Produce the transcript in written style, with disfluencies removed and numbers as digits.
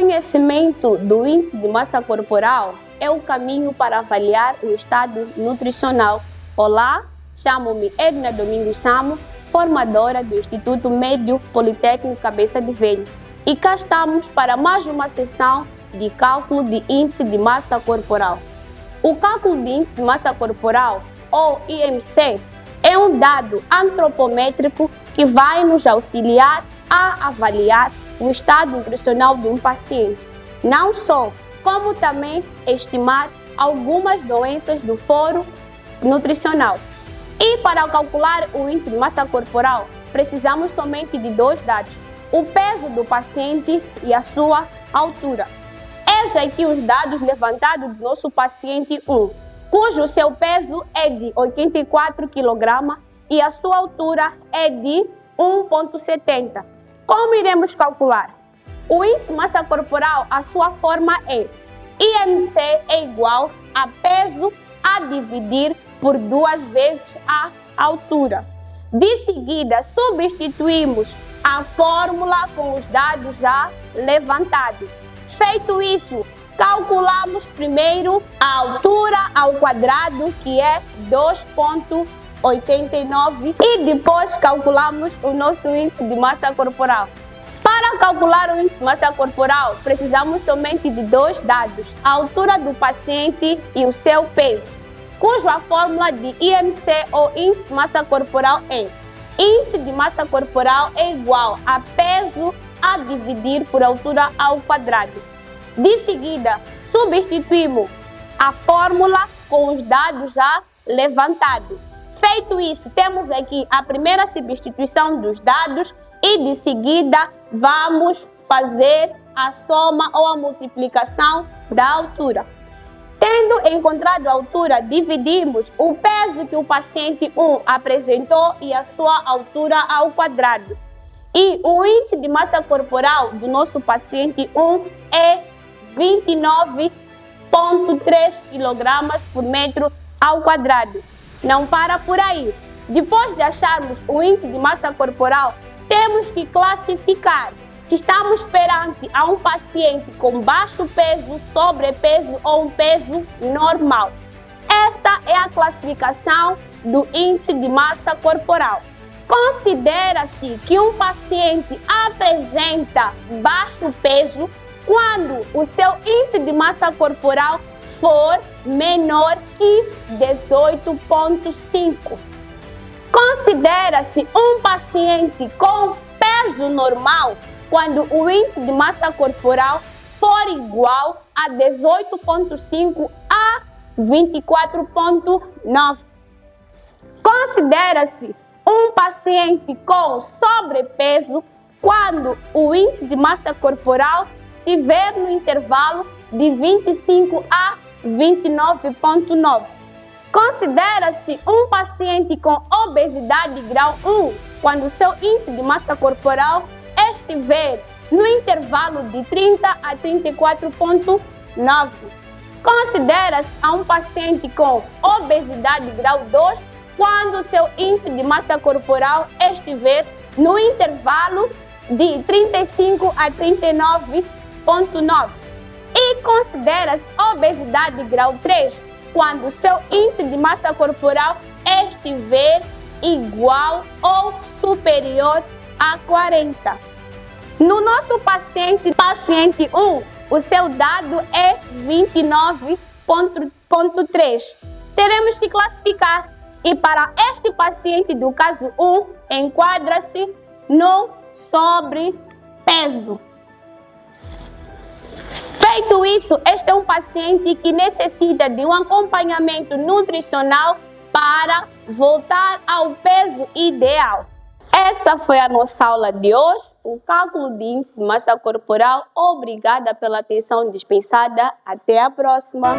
conhecimento do índice de massa corporal é o caminho para avaliar o estado nutricional. Olá, chamo-me Edna Domingos Samo, formadora do Instituto Médio Politécnico Cabeça de Velho. E cá estamos para mais uma sessão de cálculo de índice de massa corporal. O cálculo de índice de massa corporal, ou IMC, é um dado antropométrico que vai nos auxiliar a avaliar o estado nutricional de um paciente, não só, como também estimar algumas doenças do foro nutricional. E para calcular o índice de massa corporal, precisamos somente de dois dados: o peso do paciente e a sua altura. Eis aqui os dados levantados do nosso paciente 1, cujo seu peso é de 84 kg e a sua altura é de 1,70. Como iremos calcular? O índice de massa corporal, a sua forma é IMC é igual a peso a dividir por 2 vezes a altura. De seguida, substituímos a fórmula com os dados já levantados. Feito isso, calculamos primeiro a altura ao quadrado, que é 2,89, e depois calculamos o nosso índice de massa corporal. Para calcular o índice de massa corporal, precisamos somente de dois dados: a altura do paciente e o seu peso, cuja fórmula de IMC ou índice de massa corporal é: índice de massa corporal é igual a peso a dividir por altura ao quadrado. De seguida, substituímos a fórmula com os dados já levantados. Feito isso, temos aqui a primeira substituição dos dados e de seguida vamos fazer a soma ou a multiplicação da altura. Tendo encontrado a altura, dividimos o peso que o paciente 1 apresentou e a sua altura ao quadrado. E o índice de massa corporal do nosso paciente 1 é 29,3 kg por metro ao quadrado. Não para por aí. Depois de acharmos o índice de massa corporal, temos que classificar se estamos perante a um paciente com baixo peso, sobrepeso ou um peso normal. Esta é a classificação do índice de massa corporal. Considera-se que um paciente apresenta baixo peso quando o seu índice de massa corporal for menor que 18,5. Considera-se um paciente com peso normal quando o índice de massa corporal for igual a 18,5 a 24,9. Considera-se um paciente com sobrepeso quando o índice de massa corporal estiver no intervalo de 25 a 29,9. Considera-se um paciente com obesidade grau 1 quando o seu índice de massa corporal estiver no intervalo de 30 a 34,9. Considera-se a um paciente com obesidade grau 2 quando o seu índice de massa corporal estiver no intervalo de 35 a 39,9. E considera-se obesidade grau 3 quando o seu índice de massa corporal estiver igual ou superior a 40. No nosso paciente 1, o seu dado é 29,3. Teremos que classificar. E para este paciente do caso 1, enquadra-se no sobrepeso. Feito isso, este é um paciente que necessita de um acompanhamento nutricional para voltar ao peso ideal. Essa foi a nossa aula de hoje, o cálculo de índice de massa corporal. Obrigada pela atenção dispensada. Até a próxima!